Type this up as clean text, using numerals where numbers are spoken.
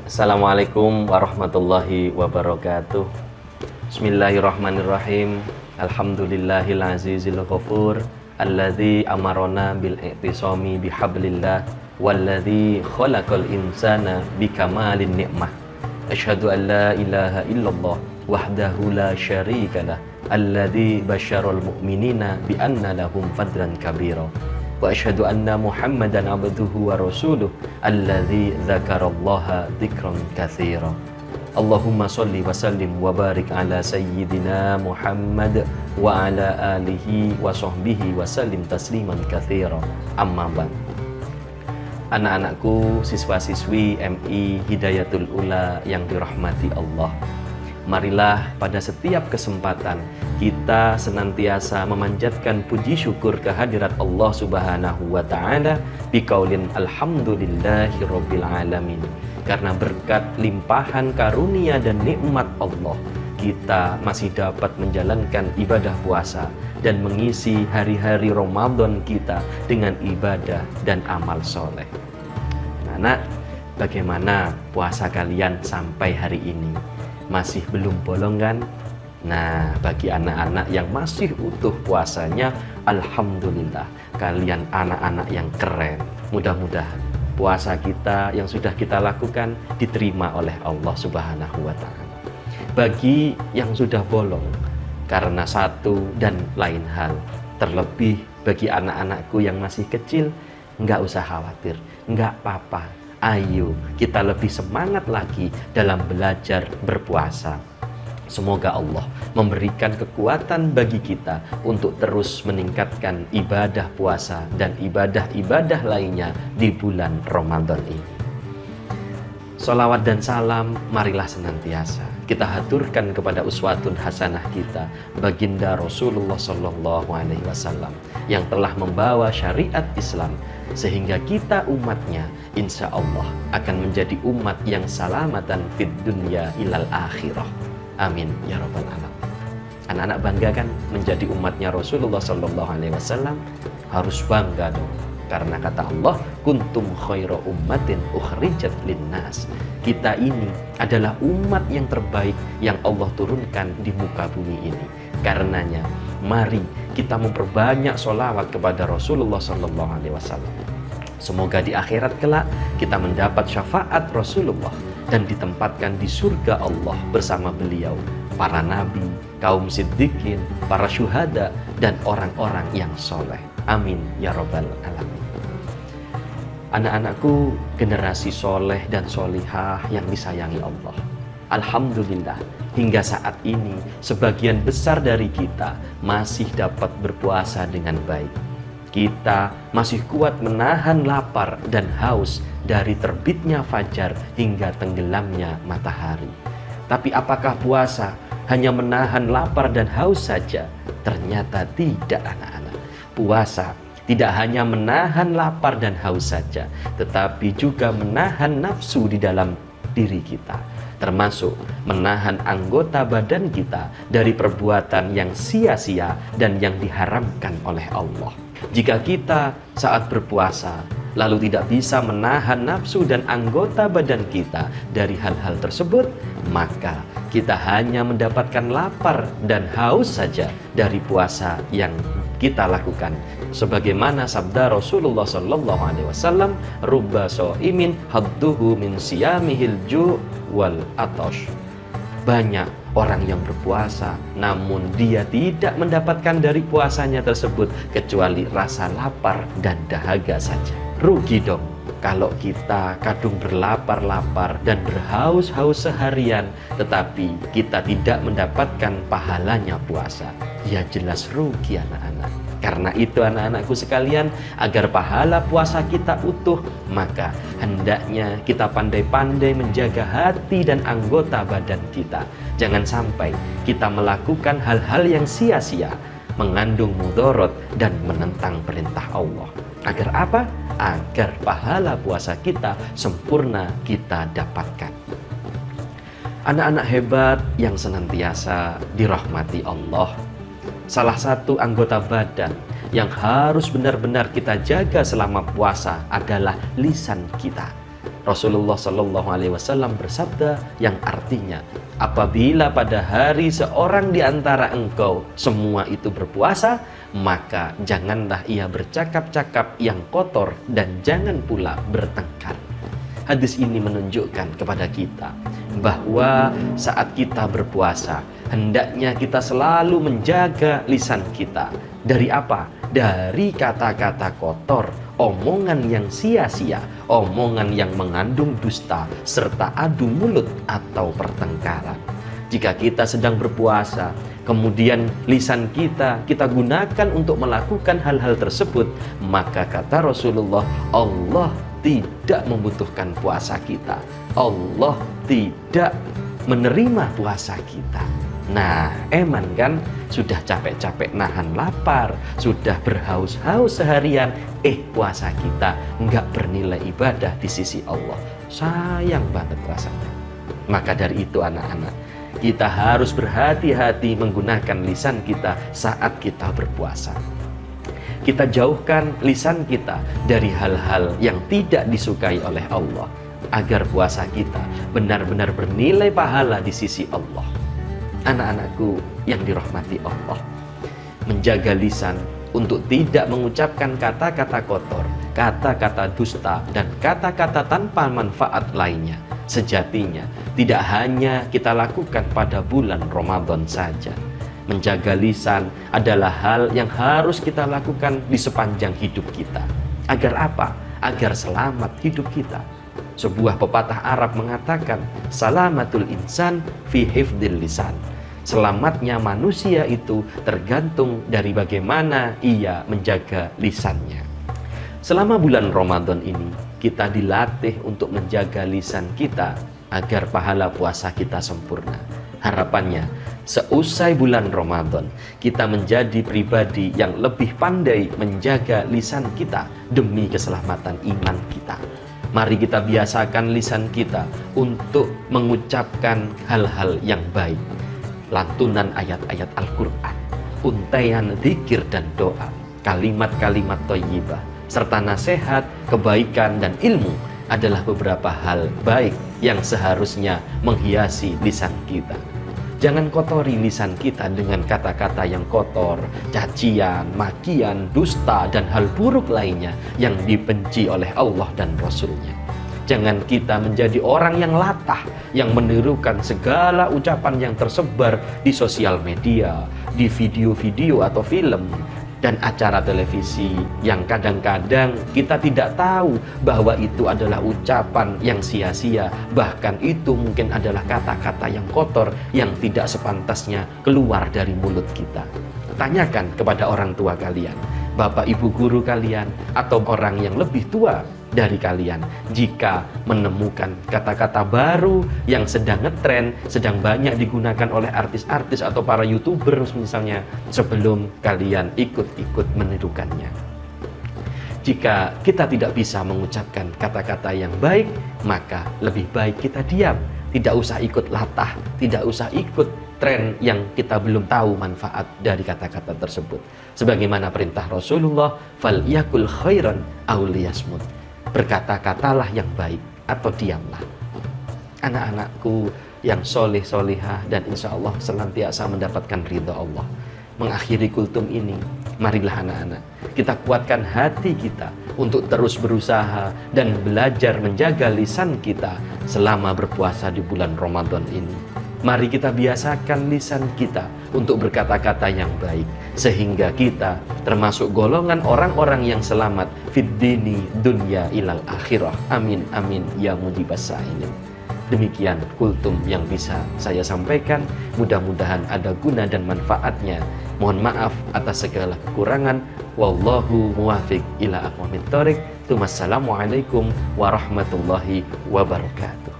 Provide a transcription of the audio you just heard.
Assalamualaikum warahmatullahi wabarakatuh. Bismillahirrahmanirrahim. Alhamdulillahil azizil ghafur alladzi amarona bil i'tisami bihablillah walladzi khalaqal insana bikamalin ni'mah. Asyhadu an la ilaha illallah wahdahu la syarikalah alladzi basyaral mu'minina bi anna lahum fadlan kabira. Wa asyhadu anna Muhammadan abduhu wa rasuluh alladzi dzakarallaha dzikran katsira. Allahumma sholli wa sallim wa barik ala sayyidina Muhammad wa ala alihi wa sahbihi wa sallim tasliman katsira. Amma ba'd. Anak-anakku, siswa-siswi MI Hidayatul Ula yang dirahmati Allah, marilah pada setiap kesempatan kita senantiasa memanjatkan puji syukur kehadirat Allah Subhanahu wa Ta'ala biqaulin alhamdulillahi rabbil alamin. Karena berkat limpahan karunia dan nikmat Allah, kita masih dapat menjalankan ibadah puasa dan mengisi hari-hari Ramadan kita dengan ibadah dan amal soleh. Anak, bagaimana puasa kalian sampai hari ini? Masih belum bolong kan? Nah, bagi anak-anak yang masih utuh puasanya, alhamdulillah, kalian anak-anak yang keren. Mudah-mudahan puasa kita yang sudah kita lakukan diterima oleh Allah Subhanahu wa Ta'ala. Bagi yang sudah bolong karena satu dan lain hal, terlebih bagi anak-anakku yang masih kecil, nggak usah khawatir, nggak apa-apa. Ayo kita lebih semangat lagi dalam belajar berpuasa. Semoga Allah memberikan kekuatan bagi kita untuk terus meningkatkan ibadah puasa dan ibadah-ibadah lainnya di bulan Ramadan ini. Sholawat dan salam marilah senantiasa kita haturkan kepada uswatun hasanah kita, baginda Rasulullah Sallallahu Alaihi Wasallam yang telah membawa syariat Islam, sehingga kita umatnya insya Allah akan menjadi umat yang salamatan fid dunya ilal akhirah. Amin ya rabbal alamin. Anak-anak bangga kan menjadi umatnya Rasulullah Sallallahu Alaihi Wasallam? Harus bangga dong, karena kata Allah, kuntum khaira ummatin ukhrijat linnas. Kita ini adalah umat yang terbaik yang Allah turunkan di muka bumi ini. Karenanya, mari kita memperbanyak sholawat kepada Rasulullah Sallallahu Alaihi Wasallam. Semoga di akhirat kelak kita mendapat syafaat Rasulullah dan ditempatkan di surga Allah bersama beliau, para nabi, kaum siddiqin, para syuhada, dan orang-orang yang soleh. Amin ya rabbal alamin. Anak-anakku, generasi soleh dan solihah yang disayangi Allah, alhamdulillah, hingga saat ini sebagian besar dari kita masih dapat berpuasa dengan baik. Kita masih kuat menahan lapar dan haus dari terbitnya fajar hingga tenggelamnya matahari. Tapi apakah puasa hanya menahan lapar dan haus saja? Ternyata tidak, anak-anak. Puasa tidak hanya menahan lapar dan haus saja, tetapi juga menahan nafsu di dalam diri kita, termasuk menahan anggota badan kita dari perbuatan yang sia-sia dan yang diharamkan oleh Allah. Jika kita saat berpuasa lalu tidak bisa menahan nafsu dan anggota badan kita dari hal-hal tersebut, maka kita hanya mendapatkan lapar dan haus saja dari puasa yang kita lakukan. Sebagaimana sabda Rasulullah Sallallahu Alaihi Wasallam, rubba so'imin hadduhu min siyamihil ju' wal atash. Banyak orang yang berpuasa, namun dia tidak mendapatkan dari puasanya tersebut kecuali rasa lapar dan dahaga saja. Rugi dong kalau kita kadung berlapar-lapar dan berhaus-haus seharian, tetapi kita tidak mendapatkan pahalanya puasa. Ya jelas rugi, anak-anak. Karena itu anak-anakku sekalian, agar pahala puasa kita utuh, maka hendaknya kita pandai-pandai menjaga hati dan anggota badan kita. Jangan sampai kita melakukan hal-hal yang sia-sia, mengandung mudorot dan menentang perintah Allah. Agar apa? Agar pahala puasa kita sempurna kita dapatkan. Anak-anak hebat yang senantiasa dirahmati Allah, salah satu anggota badan yang harus benar-benar kita jaga selama puasa adalah lisan kita. Rasulullah Shallallahu Alaihi Wasallam bersabda yang artinya, apabila pada hari seorang di antara engkau semua itu berpuasa, maka janganlah ia bercakap-cakap yang kotor dan jangan pula bertengkar. Hadis ini menunjukkan kepada kita bahwa saat kita berpuasa, hendaknya kita selalu menjaga lisan kita. Dari apa? Dari kata-kata kotor, omongan yang sia-sia, omongan yang mengandung dusta, serta adu mulut atau pertengkaran. Jika kita sedang berpuasa, kemudian lisan kita gunakan untuk melakukan hal-hal tersebut, maka kata Rasulullah, Allah tidak membutuhkan puasa kita. Allah tidak menerima puasa kita. Nah, eman kan? Sudah capek-capek nahan lapar, sudah berhaus-haus seharian, puasa kita nggak bernilai ibadah di sisi Allah. Sayang banget rasanya. Maka dari itu anak-anak, kita harus berhati-hati menggunakan lisan kita saat kita berpuasa. Kita jauhkan lisan kita dari hal-hal yang tidak disukai oleh Allah, agar puasa kita benar-benar bernilai pahala di sisi Allah. Anak-anakku yang dirahmati Allah, menjaga lisan untuk tidak mengucapkan kata-kata kotor, kata-kata dusta, dan kata-kata tanpa manfaat lainnya. Sejatinya tidak hanya kita lakukan pada bulan Ramadan saja. Menjaga lisan adalah hal yang harus kita lakukan di sepanjang hidup kita. Agar apa? Agar selamat hidup kita. Sebuah pepatah Arab mengatakan, salamatul insan fi hifdil lisan. Selamatnya manusia itu tergantung dari bagaimana ia menjaga lisannya. Selama bulan Ramadan ini, kita dilatih untuk menjaga lisan kita agar pahala puasa kita sempurna. Harapannya, seusai bulan Ramadan, kita menjadi pribadi yang lebih pandai menjaga lisan kita demi keselamatan iman kita. Mari kita biasakan lisan kita untuk mengucapkan hal-hal yang baik. Lantunan ayat-ayat Al-Quran, untaian zikir dan doa, kalimat-kalimat thayyibah, serta nasihat, kebaikan, dan ilmu adalah beberapa hal baik yang seharusnya menghiasi lisan kita. Jangan kotori lisan kita dengan kata-kata yang kotor, cacian, makian, dusta, dan hal buruk lainnya yang dibenci oleh Allah dan Rasul-Nya. Jangan kita menjadi orang yang latah, yang menirukan segala ucapan yang tersebar di sosial media, di video-video atau film, dan acara televisi yang kadang-kadang kita tidak tahu bahwa itu adalah ucapan yang sia-sia, bahkan itu mungkin adalah kata-kata yang kotor yang tidak sepantasnya keluar dari mulut kita. Tanyakan kepada orang tua kalian, bapak ibu guru kalian, atau orang yang lebih tua dari kalian, jika menemukan kata-kata baru yang sedang ngetren, sedang banyak digunakan oleh artis-artis atau para YouTubers misalnya, sebelum kalian ikut-ikut menirukannya. Jika kita tidak bisa mengucapkan kata-kata yang baik, maka lebih baik kita diam. Tidak usah ikut latah, tidak usah ikut tren yang kita belum tahu manfaat dari kata-kata tersebut. Sebagaimana perintah Rasulullah, fal yakul khairan aw liyasmut. Berkata-katalah yang baik atau diamlah. Anak-anakku yang soleh-solehah dan insya Allah senantiasa mendapatkan ridha Allah. Mengakhiri kultum ini, marilah anak-anak, kita kuatkan hati kita untuk terus berusaha dan belajar menjaga lisan kita selama berpuasa di bulan Ramadan ini. Mari kita biasakan lisan kita untuk berkata-kata yang baik, sehingga kita termasuk golongan orang-orang yang selamat fid dini dunya ilal akhirah. Amin amin ya mujibas sa'ilin. Demikian kultum yang bisa saya sampaikan. Mudah-mudahan ada guna dan manfaatnya. Mohon maaf atas segala kekurangan. Wallahu muwafiq ila aqwamit thoriq. Wassalamualaikum warahmatullahi wabarakatuh.